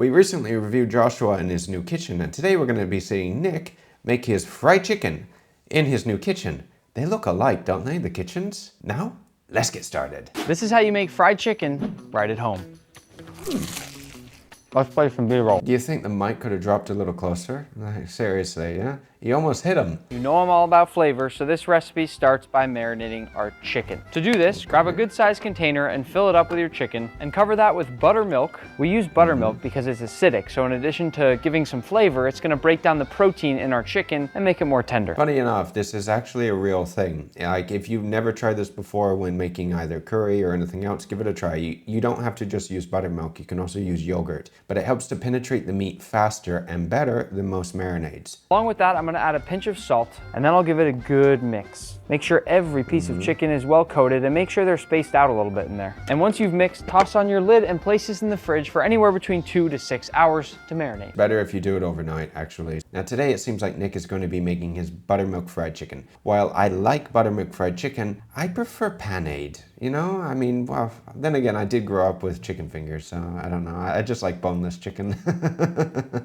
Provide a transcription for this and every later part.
We recently reviewed Joshua in his new kitchen, and today we're going to be seeing Nick make his fried chicken in his new kitchen. They look alike, don't they, the kitchens? Now, let's get started. This is how you make fried chicken right at home. Let's play some B-roll. Do you think the mic could have dropped a little closer? Like, seriously, yeah? You almost hit him. You know I'm all about flavor, so this recipe starts by marinating our chicken. To do this, grab a good sized container and fill it up with your chicken and cover that with buttermilk. We use buttermilk because it's acidic, so in addition to giving some flavor, it's gonna break down the protein in our chicken and make it more tender. Funny enough, this is actually a real thing. Like, if you've never tried this before when making either curry or anything else, give it a try. You don't have to just use buttermilk, you can also use yogurt, but it helps to penetrate the meat faster and better than most marinades. Along with that, I'm gonna add a pinch of salt, and then I'll give it a good mix. Make sure every piece of chicken is well coated and make sure they're spaced out a little bit in there. And once you've mixed, toss on your lid and place this in the fridge for anywhere between 2 to 6 hours to marinate. Better if you do it overnight, actually. Now today it seems like Nick is going to be making his buttermilk fried chicken. While I like buttermilk fried chicken, I prefer panade. You know, I mean, well, then again, I did grow up with chicken fingers, so I don't know. I just like boneless chicken.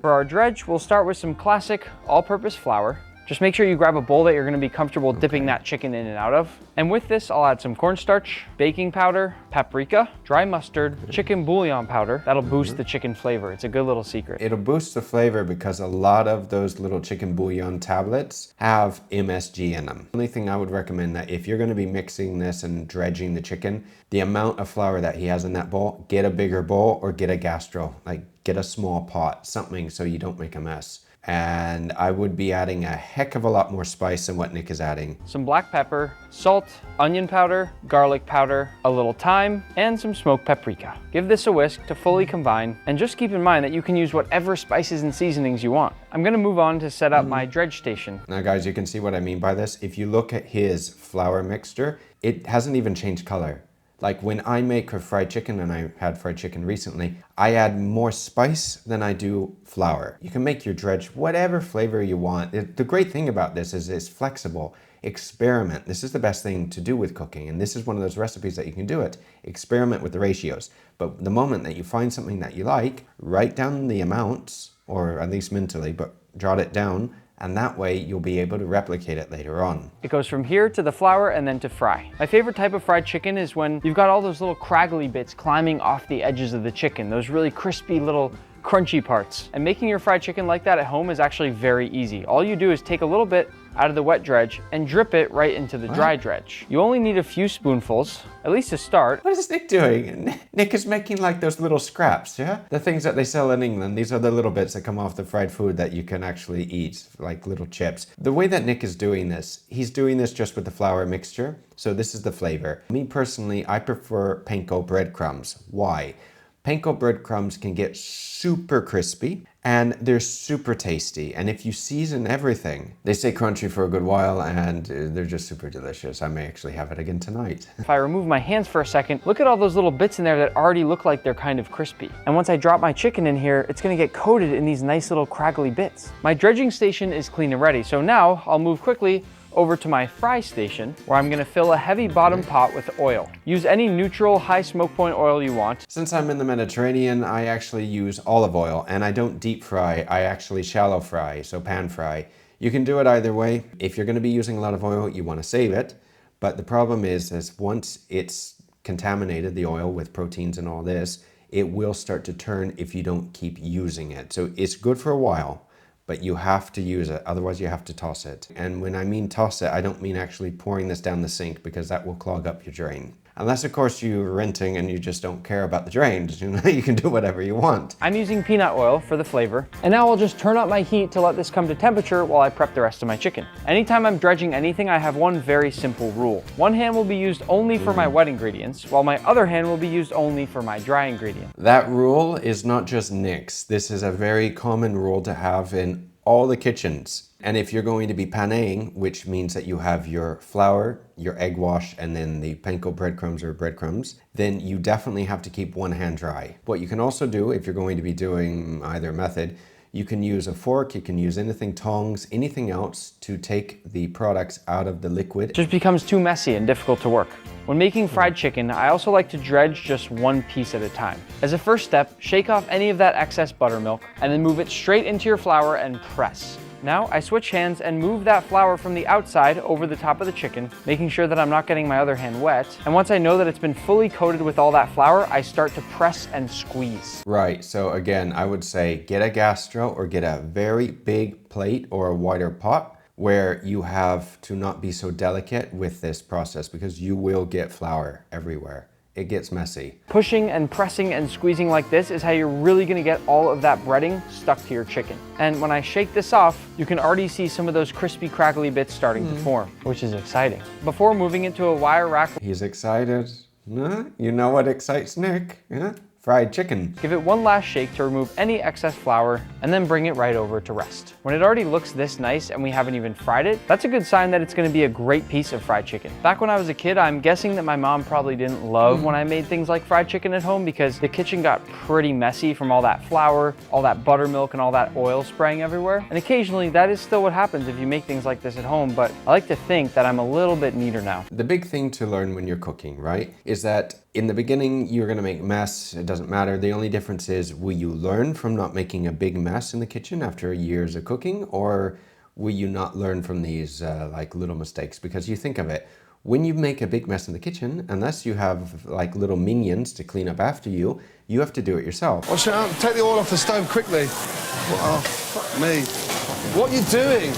For our dredge, we'll start with some classic all-purpose flour. Just make sure you grab a bowl that you're gonna be comfortable dipping that chicken in and out of. And with this, I'll add some cornstarch, baking powder, paprika, dry mustard, chicken bouillon powder. That'll boost the chicken flavor. It's a good little secret. It'll boost the flavor because a lot of those little chicken bouillon tablets have MSG in them. The only thing I would recommend that if you're gonna be mixing this and dredging the chicken, the amount of flour that he has in that bowl, get a bigger bowl or get a gastro, like get a small pot, something so you don't make a mess. And I would be adding a heck of a lot more spice than what Nick is adding. Some black pepper, salt, onion powder, garlic powder, a little thyme, and some smoked paprika. Give this a whisk to fully combine, and just keep in mind that you can use whatever spices and seasonings you want. I'm gonna move on to set up my dredge station. Now guys, you can see what I mean by this. If you look at his flour mixture, it hasn't even changed color. Like when I make a fried chicken, and I had fried chicken recently, I add more spice than I do flour. You can make your dredge whatever flavor you want. The great thing about this is it's flexible. Experiment. This is the best thing to do with cooking, and this is one of those recipes that you can do it. Experiment with the ratios. But the moment that you find something that you like, write down the amounts, or at least mentally, but jot it down, and that way you'll be able to replicate it later on. It goes from here to the flour and then to fry. My favorite type of fried chicken is when you've got all those little craggly bits climbing off the edges of the chicken, those really crispy little crunchy parts. And making your fried chicken like that at home is actually very easy. All you do is take a little bit out of the wet dredge and drip it right into the dry dredge. You only need a few spoonfuls, at least to start. What is Nick doing? Nick is making like those little scraps, yeah? The things that they sell in England, these are the little bits that come off the fried food that you can actually eat, like little chips. The way that Nick is doing this, he's doing this just with the flour mixture, so this is the flavor. Me personally, I prefer panko breadcrumbs. Why? Panko breadcrumbs can get super crispy and they're super tasty. And if you season everything, they stay crunchy for a good while and they're just super delicious. I may actually have it again tonight. If I remove my hands for a second, look at all those little bits in there that already look like they're kind of crispy. And once I drop my chicken in here, it's gonna get coated in these nice little craggly bits. My dredging station is clean and ready. So now I'll move quickly over to my fry station where I'm gonna fill a heavy bottom pot with oil. Use any neutral high smoke point oil you want. Since I'm in the Mediterranean, I actually use olive oil and I don't deep fry, I actually shallow fry, so pan fry. You can do it either way. If you're gonna be using a lot of oil, you wanna save it. But the problem is once it's contaminated, the oil with proteins and all this, it will start to turn if you don't keep using it. So it's good for a while, but you have to use it, otherwise you have to toss it. And when I mean toss it, I don't mean actually pouring this down the sink because that will clog up your drain. Unless of course you're renting and you just don't care about the drains, you know, you can do whatever you want. I'm using peanut oil for the flavor. And now I'll just turn up my heat to let this come to temperature while I prep the rest of my chicken. Anytime I'm dredging anything, I have one very simple rule. One hand will be used only for my wet ingredients, while my other hand will be used only for my dry ingredients. That rule is not just Nick's. This is a very common rule to have in all the kitchens. And if you're going to be panéing, which means that you have your flour, your egg wash, and then the panko breadcrumbs or breadcrumbs, then you definitely have to keep one hand dry. What you can also do if you're going to be doing either method, You can use a fork, you can use anything, tongs, anything else to take the products out of the liquid. It just becomes too messy and difficult to work. When making fried chicken, I also like to dredge just one piece at a time. As a first step, shake off any of that excess buttermilk and then move it straight into your flour and press. Now I switch hands and move that flour from the outside over the top of the chicken, making sure that I'm not getting my other hand wet. And once I know that it's been fully coated with all that flour, I start to press and squeeze. Right, so again, I would say get a gastro or get a very big plate or a wider pot where you have to not be so delicate with this process because you will get flour everywhere. It gets messy. Pushing and pressing and squeezing like this is how you're really gonna get all of that breading stuck to your chicken. And when I shake this off, you can already see some of those crispy, crackly bits starting to form, which is exciting. Before moving into a wire rack, He's excited. Huh? You know what excites Nick? Yeah? Fried chicken. give it one last shake to remove any excess flour and then bring it right over to rest. When it already looks this nice and we haven't even fried it, that's a good sign that it's gonna be a great piece of fried chicken. Back when I was a kid, I'm guessing that my mom probably didn't love when I made things like fried chicken at home because the kitchen got pretty messy from all that flour, all that buttermilk, and all that oil spraying everywhere. And occasionally that is still what happens if you make things like this at home, but I like to think that I'm a little bit neater now. The big thing to learn when you're cooking, right, is that in the beginning, you're gonna make a mess. It doesn't matter. The only difference is, will you learn from not making a big mess in the kitchen after years of cooking, or will you not learn from these like little mistakes? Because you think of it, when you make a big mess in the kitchen, unless you have like little minions to clean up after you, you have to do it yourself. Watch out, take the oil off the stove quickly. Oh, fuck me. What are you doing?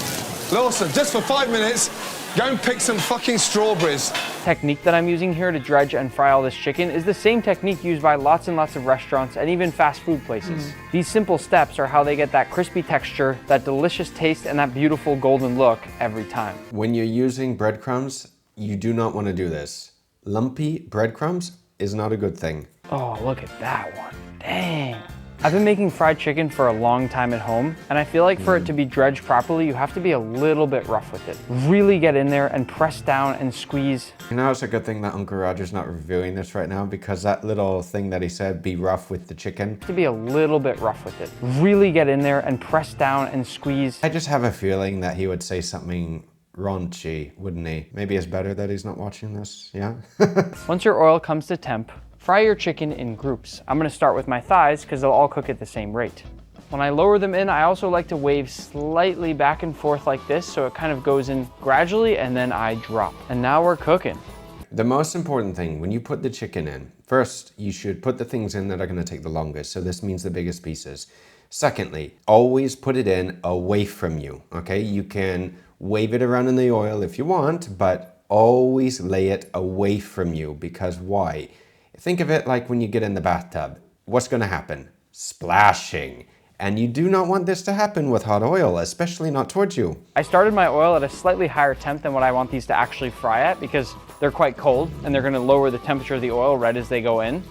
Lawson, just for 5 minutes, go and pick some fucking strawberries. Technique that I'm using here to dredge and fry all this chicken is the same technique used by lots and lots of restaurants and even fast food places. These simple steps are how they get that crispy texture, that delicious taste, and that beautiful golden look every time. When you're using breadcrumbs, you do not want to do this. Lumpy breadcrumbs is not a good thing. Oh, look at that one. Dang. I've been making fried chicken for a long time at home, and I feel like for it to be dredged properly, you have to be a little bit rough with it. Really get in there and press down and squeeze. You know, it's a good thing that Uncle Roger's not reviewing this right now, because that little thing that he said, be rough with the chicken. To be a little bit rough with it. Really get in there and press down and squeeze. I just have a feeling that he would say something raunchy, wouldn't he? Maybe it's better that he's not watching this, yeah? Once your oil comes to temp, fry your chicken in groups. I'm gonna start with my thighs because they'll all cook at the same rate. When I lower them in, I also like to wave slightly back and forth like this so it kind of goes in gradually and then I drop. And now we're cooking. The most important thing when you put the chicken in, first, you should put the things in that are gonna take the longest. So this means the biggest pieces. Secondly, always put it in away from you, okay? You can wave it around in the oil if you want, but always lay it away from you, because why? Think of it like when you get in the bathtub. What's gonna happen? Splashing. And you do not want this to happen with hot oil, especially not towards you. I started my oil at a slightly higher temp than what I want these to actually fry at because they're quite cold and they're gonna lower the temperature of the oil right as they go in.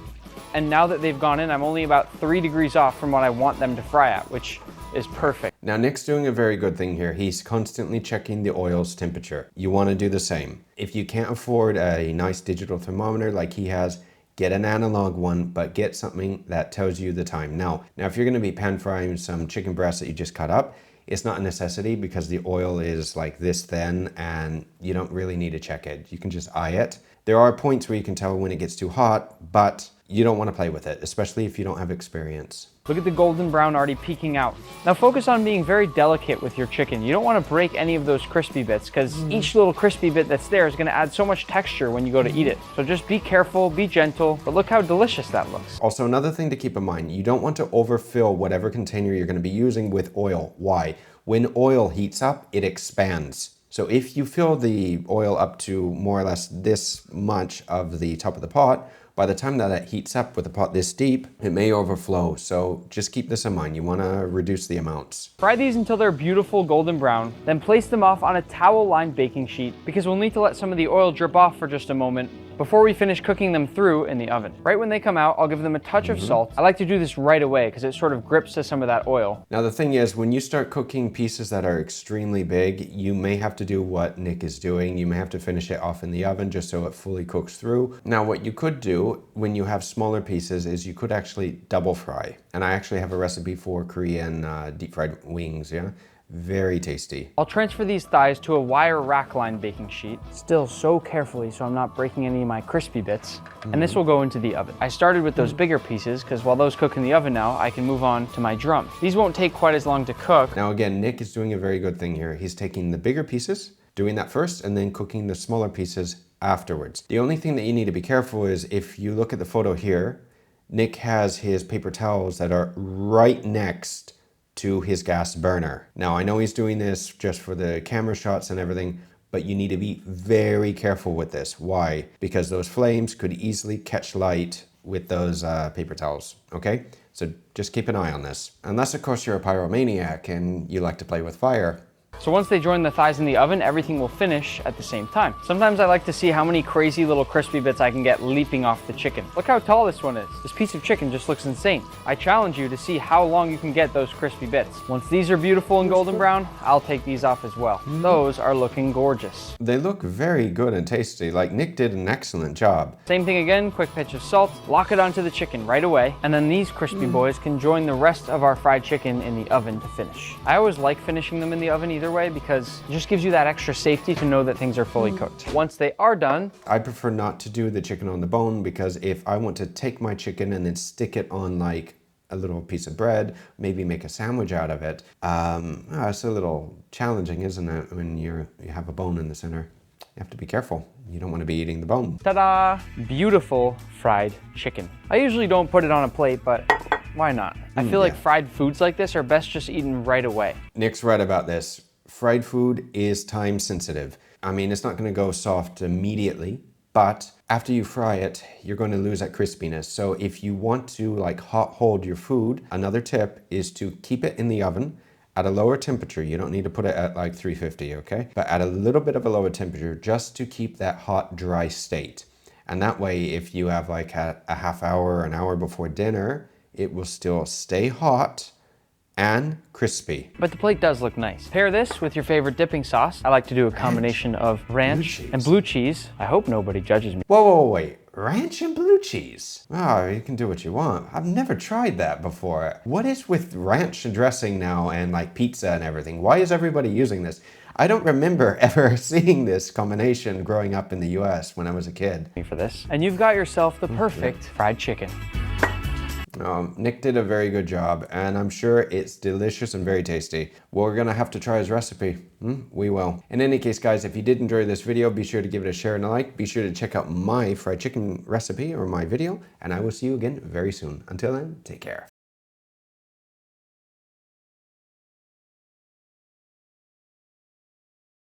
And now that they've gone in, I'm only about 3 degrees off from what I want them to fry at, which is perfect. Now Nick's doing a very good thing here. He's constantly checking the oil's temperature. You wanna do the same. If you can't afford a nice digital thermometer like he has, get an analog one, but get something that tells you the time. Now if you're gonna be pan frying some chicken breast that you just cut up, it's not a necessity because the oil is like this thin and you don't really need to check it. You can just eye it. There are points where you can tell when it gets too hot, but you don't want to play with it, especially if you don't have experience. Look at the golden brown already peeking out. Now focus on being very delicate with your chicken. You don't want to break any of those crispy bits because each little crispy bit that's there is going to add so much texture when you go to eat it. So just be careful, be gentle, but look how delicious that looks. Also, another thing to keep in mind, you don't want to overfill whatever container you're going to be using with oil. Why? When oil heats up, it expands. So if you fill the oil up to more or less this much of the top of the pot, by the time that it heats up with a pot this deep, it may overflow. So just keep this in mind. You want to reduce the amounts. Fry these until they're beautiful golden brown, then place them off on a towel-lined baking sheet because we'll need to let some of the oil drip off for just a moment before we finish cooking them through in the oven. Right when they come out, I'll give them a touch of salt. I like to do this right away because it sort of grips to some of that oil. Now the thing is, when you start cooking pieces that are extremely big, you may have to do what Nick is doing. You may have to finish it off in the oven just so it fully cooks through. Now what you could do when you have smaller pieces is you could actually double fry. And I actually have a recipe for Korean deep fried wings, yeah? Very tasty. I'll transfer these thighs to a wire rack line baking sheet, still so carefully so I'm not breaking any of my crispy bits, and this will go into the oven. I started with those bigger pieces because while those cook in the oven now, I can move on to my drum. These won't take quite as long to cook. Now again, Nick is doing a very good thing here. He's taking the bigger pieces, doing that first, and then cooking the smaller pieces afterwards. The only thing that you need to be careful is if you look at the photo here, Nick has his paper towels that are right next to his gas burner. Now I know he's doing this just for the camera shots and everything, but you need to be very careful with this. Why? Because those flames could easily catch light with those paper towels, okay? So just keep an eye on this. Unless of course you're a pyromaniac and you like to play with fire. So once they join the thighs in the oven, everything will finish at the same time. Sometimes I like to see how many crazy little crispy bits I can get leaping off the chicken. Look how tall this one is. This piece of chicken just looks insane. I challenge you to see how long you can get those crispy bits. Once these are beautiful and golden brown, I'll take these off as well. Those are looking gorgeous. They look very good and tasty. Like Nick did an excellent job. Same thing again, quick pinch of salt, lock it onto the chicken right away, and then these crispy boys can join the rest of our fried chicken in the oven to finish. I always like finishing them in the oven either way because it just gives you that extra safety to know that things are fully cooked. Once they are done, I prefer not to do the chicken on the bone because if I want to take my chicken and then stick it on like a little piece of bread, maybe make a sandwich out of it, it's a little challenging, isn't it, when you have a bone in the center. You have to be careful. You don't want to be eating the bone. ta-da! Beautiful fried chicken. I usually don't put it on a plate, but why not? I feel like fried foods like this are best just eaten right away. Nick's right about this. Fried food is time sensitive. I mean, it's not going to go soft immediately, but after you fry it, you're going to lose that crispiness. So if you want to like hot hold your food, another tip is to keep it in the oven at a lower temperature. You don't need to put it at like 350, okay? But at a little bit of a lower temperature just to keep that hot, dry state. And that way, if you have like a half hour, an hour before dinner, it will still stay hot and crispy. But the plate does look nice. Pair this with your favorite dipping sauce. I like to do a combination of ranch and blue cheese. I hope nobody judges me. Whoa, wait. Ranch and blue cheese? Oh, you can do what you want. I've never tried that before. What is with ranch dressing now and like pizza and everything? Why is everybody using this? I don't remember ever seeing this combination growing up in the US when I was a kid. For this. And you've got yourself the perfect fried chicken. Nick did a very good job, and I'm sure it's delicious and very tasty. We're gonna have to try his recipe. We will. In any case, guys, if you did enjoy this video, be sure to give it a share and a like. Be sure to check out my fried chicken recipe or my video, and I will see you again very soon. Until then, take care.